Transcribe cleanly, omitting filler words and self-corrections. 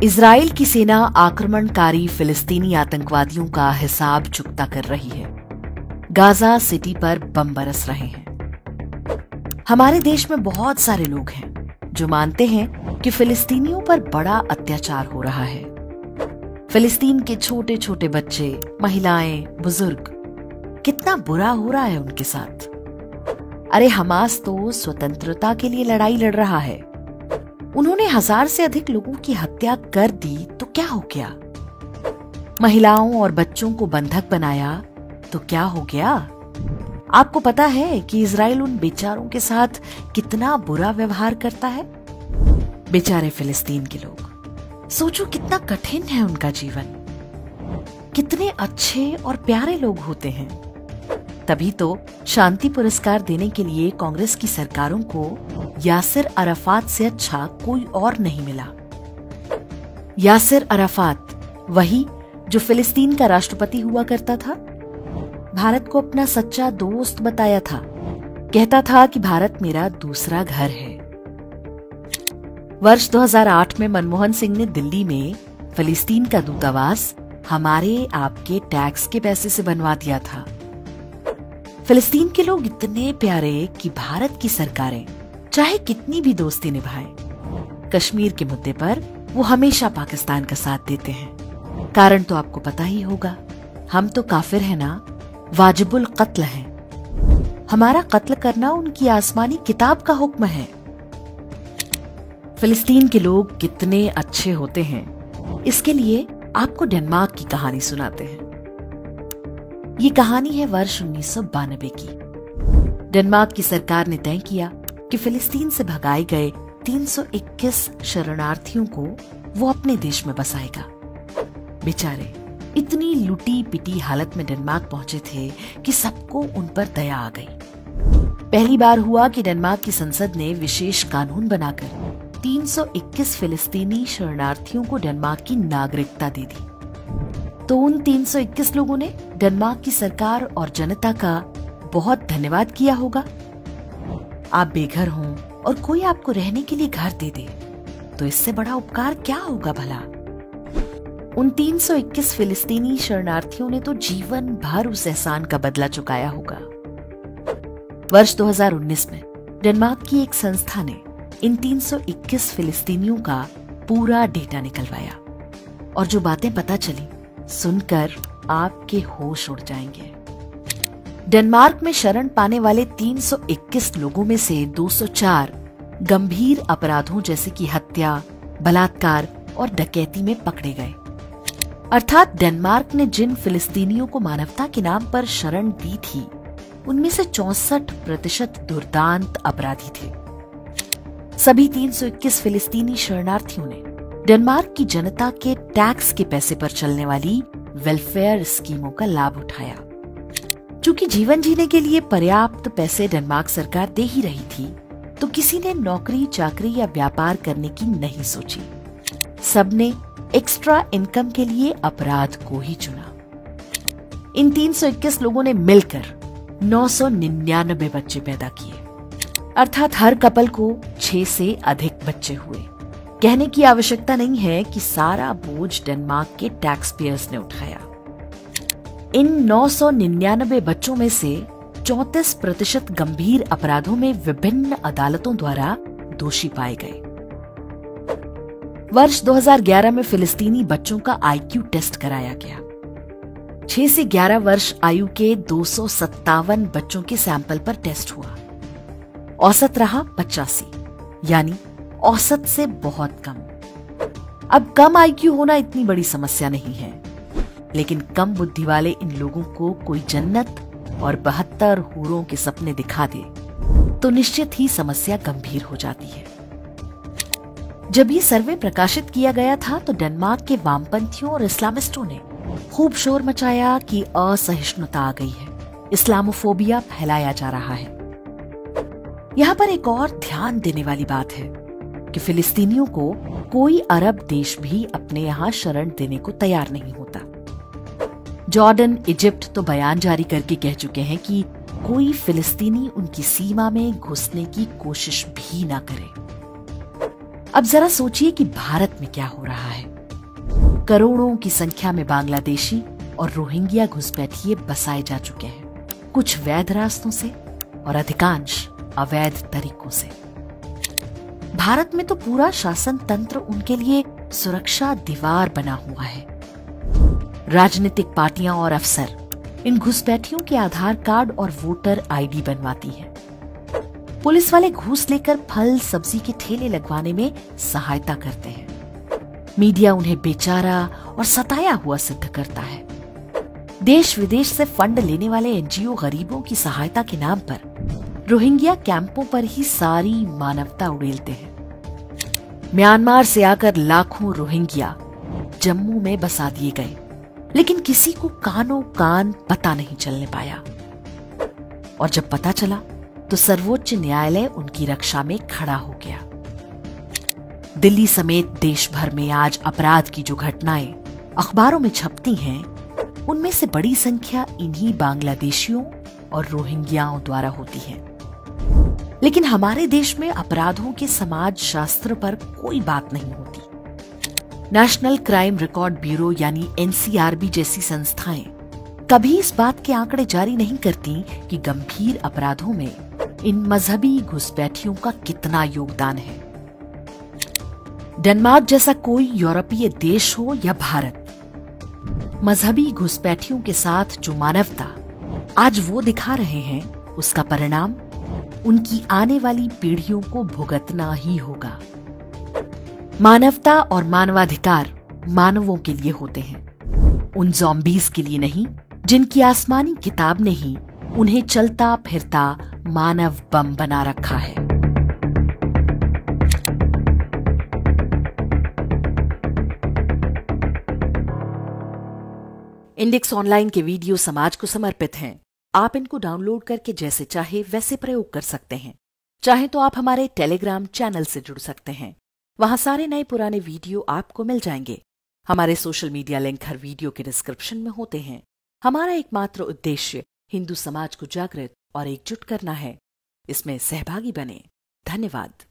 Israel की सेना आक्रमणकारी फिलिस्तीनी आतंकवादियों का हिसाब चुकता कर रही है। गाजा सिटी पर बम बरस रहे हैं। हमारे देश में बहुत सारे लोग हैं जो मानते हैं कि फिलिस्तीनियों पर बड़ा अत्याचार हो रहा है। फिलिस्तीन के छोटे छोटे बच्चे, महिलाएं, बुजुर्ग, कितना बुरा हो रहा है उनके साथ। अरे हमास तो स्वतंत्रता के लिए लड़ाई लड़ रहा है। उन्होंने 1000 से अधिक लोगों की हत्या कर दी तो क्या हो गया? महिलाओं और बच्चों को बंधक बनाया तो क्या हो गया? आपको पता है कि इजराइल उन बेचारों के साथ कितना बुरा व्यवहार करता है? बेचारे फिलिस्तीन के लोग, सोचो कितना कठिन है उनका जीवन। कितने अच्छे और प्यारे लोग होते हैं। तभी तो शांति पुरस्कार देने के लिए कांग्रेस की सरकारों को यासिर अराफात से अच्छा कोई और नहीं मिला। यासिर अराफात, वही जो फिलिस्तीन का राष्ट्रपति हुआ करता था, भारत को अपना सच्चा दोस्त बताया था। कहता था कि भारत मेरा दूसरा घर है। वर्ष 2008 में मनमोहन सिंह ने दिल्ली में फिलिस्तीन का दूतावास हमारे आपके टैक्स के पैसे से बनवा दिया था। फिलिस्तीन के लोग इतने प्यारे कि भारत की सरकारें चाहे कितनी भी दोस्ती निभाएं, कश्मीर के मुद्दे पर वो हमेशा पाकिस्तान का साथ देते हैं। कारण तो आपको पता ही होगा, हम तो काफिर हैं ना, वाजिबुल कत्ल हैं। हमारा कत्ल करना उनकी आसमानी किताब का हुक्म है। फिलिस्तीन के लोग कितने अच्छे होते हैं, इसके लिए आपको डेनमार्क की कहानी सुनाते हैं। ये कहानी है वर्ष 1992 की। डेनमार्क की सरकार ने तय किया कि फिलिस्तीन से भगाए गए 321 शरणार्थियों को वो अपने देश में बसाएगा। बेचारे इतनी लुटी पिटी हालत में डेनमार्क पहुंचे थे कि सबको उन पर दया आ गई। पहली बार हुआ कि डेनमार्क की संसद ने विशेष कानून बनाकर 321 फिलिस्तीनी शरणार्थियों को डेनमार्क की नागरिकता दे दी। तो उन 321 लोगों ने डेनमार्क की सरकार और जनता का बहुत धन्यवाद किया होगा। आप बेघर हों और कोई आपको रहने के लिए घर दे दे तो इससे बड़ा उपकार क्या होगा भला? उन 321 फिलिस्तीनी शरणार्थियों ने तो जीवन भर उस एहसान का बदला चुकाया होगा। वर्ष 2019 में डेनमार्क की एक संस्था ने इन 321 फिलिस्तीनियों का पूरा डेटा निकलवाया और जो बातें पता चली सुनकर आपके होश उड़ जाएंगे। डेनमार्क में शरण पाने वाले 321 लोगों में से 204 गंभीर अपराधों जैसे कि हत्या, बलात्कार और डकैती में पकड़े गए। अर्थात डेनमार्क ने जिन फिलिस्तीनियों को मानवता के नाम पर शरण दी थी, उनमें से 64% दुर्दांत अपराधी थे। सभी 321 फिलिस्तीनी शरणार्थियों ने डेनमार्क की जनता के टैक्स के पैसे पर चलने वाली वेलफेयर स्कीमों का लाभ उठाया। चूंकि जीवन जीने के लिए पर्याप्त पैसे डेनमार्क सरकार दे ही रही थी, तो किसी ने नौकरी चाकरी या व्यापार करने की नहीं सोची। सबने एक्स्ट्रा इनकम के लिए अपराध को ही चुना। इन 321 लोगों ने मिलकर 999 बच्चे पैदा किए। अर्थात हर कपल को 6 से अधिक बच्चे हुए। कहने की आवश्यकता नहीं है कि सारा बोझ डेनमार्क के टैक्स पेयर्स ने उठाया। इन 999 बच्चों में से 34% गंभीर अपराधों में विभिन्न अदालतों द्वारा दोषी पाए गए। वर्ष 2011 में फिलिस्तीनी बच्चों का IQ टेस्ट कराया गया। 6 से 11 वर्ष आयु के 257 बच्चों के सैंपल पर टेस्ट हुआ। औसत रहा 85, यानी औसत से बहुत कम। अब कम IQ होना इतनी बड़ी समस्या नहीं है, लेकिन कम बुद्धि वाले इन लोगों को कोई जन्नत और 72 हूरों के सपने दिखा दे तो निश्चित ही समस्या गंभीर हो जाती है। जब ये सर्वे प्रकाशित किया गया था तो डेनमार्क के वामपंथियों और इस्लामिस्टों ने खूब शोर मचाया कि असहिष्णुता आ गई है, इस्लामोफोबिया फैलाया जा रहा है। यहाँ पर एक और ध्यान देने वाली बात है कि फिलिस्तीनियों को कोई अरब देश भी अपने यहाँ शरण देने को तैयार नहीं होता। जॉर्डन, इजिप्ट तो बयान जारी करके कह चुके हैं कि कोई फिलिस्तीनी उनकी सीमा में घुसने की कोशिश भी ना करे। अब जरा सोचिए कि भारत में क्या हो रहा है। करोड़ों की संख्या में बांग्लादेशी और रोहिंग्या घुसपैठिए बसाए जा चुके हैं, कुछ वैध रास्तों से और अधिकांश अवैध तरीकों से। भारत में तो पूरा शासन तंत्र उनके लिए सुरक्षा दीवार बना हुआ है। राजनीतिक पार्टियां और अफसर इन घुसपैठियों के आधार कार्ड और वोटर आईडी बनवाती हैं। पुलिस वाले घूस लेकर फल सब्जी के ठेले लगवाने में सहायता करते हैं। मीडिया उन्हें बेचारा और सताया हुआ सिद्ध करता है। देश विदेश से फंड लेने वाले एनजीओ गरीबों की सहायता के नाम पर रोहिंग्या कैंपों पर ही सारी मानवता उड़ेलते हैं। म्यांमार से आकर लाखों रोहिंग्या जम्मू में बसा दिए गए, लेकिन किसी को कानों कान पता नहीं चलने पाया। और जब पता चला तो सर्वोच्च न्यायालय उनकी रक्षा में खड़ा हो गया। दिल्ली समेत देश भर में आज अपराध की जो घटनाएं अखबारों में छपती हैं, उनमें से बड़ी संख्या इन्हीं बांग्लादेशियों और रोहिंग्याओं द्वारा होती है। लेकिन हमारे देश में अपराधों के समाज शास्त्र पर कोई बात नहीं होती। नेशनल क्राइम रिकॉर्ड ब्यूरो यानी एनसीआरबी जैसी संस्थाएं कभी इस बात के आंकड़े जारी नहीं करती कि गंभीर अपराधों में इन मजहबी घुसपैठियों का कितना योगदान है। डेनमार्क जैसा कोई यूरोपीय देश हो या भारत, मजहबी घुसपैठियों के साथ जो मानवता आज वो दिखा रहे हैं, उसका परिणाम उनकी आने वाली पीढ़ियों को भुगतना ही होगा। मानवता और मानवाधिकार मानवों के लिए होते हैं, उन ज़ॉम्बीज के लिए नहीं जिनकी आसमानी किताब ने ही उन्हें चलता फिरता मानव बम बना रखा है। इंडेक्स ऑनलाइन के वीडियो समाज को समर्पित हैं। आप इनको डाउनलोड करके जैसे चाहे वैसे प्रयोग कर सकते हैं। चाहे तो आप हमारे टेलीग्राम चैनल से जुड़ सकते हैं, वहां सारे नए पुराने वीडियो आपको मिल जाएंगे। हमारे सोशल मीडिया लिंक हर वीडियो के डिस्क्रिप्शन में होते हैं। हमारा एकमात्र उद्देश्य हिंदू समाज को जागृत और एकजुट करना है। इसमें सहभागी बने। धन्यवाद।